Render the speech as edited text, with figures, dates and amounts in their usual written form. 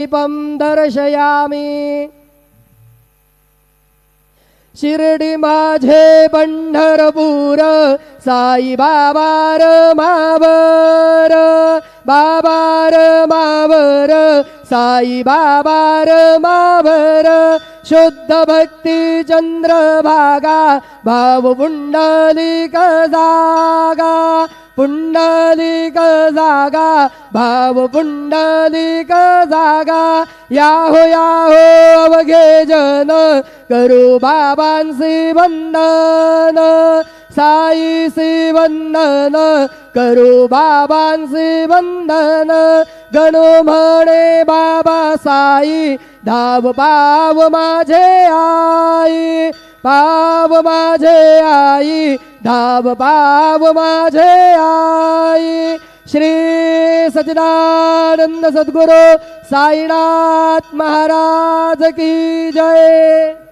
दीपं दर्शयामि। शिर्डी माझे पंढरपूर साई बाबार मावर, बाबार मावर साई बाबार मावर। शुद्ध भक्ती चंद्रभागा भाव पुंडलिक जागा, पुंडलिक जागा भाव पुंडलिक जागा। याहो याहो अवघे जन करू बाबांसी वंदन, साईसी वंदन करू बाबांसी वंदन। गणू म्हणे बाबा साई धाव पाव माझे आई, पाव माझे आई धाव पाव माझे आई। श्री सच्चिदानंद सद्गुरु साईनाथ महाराज की जय।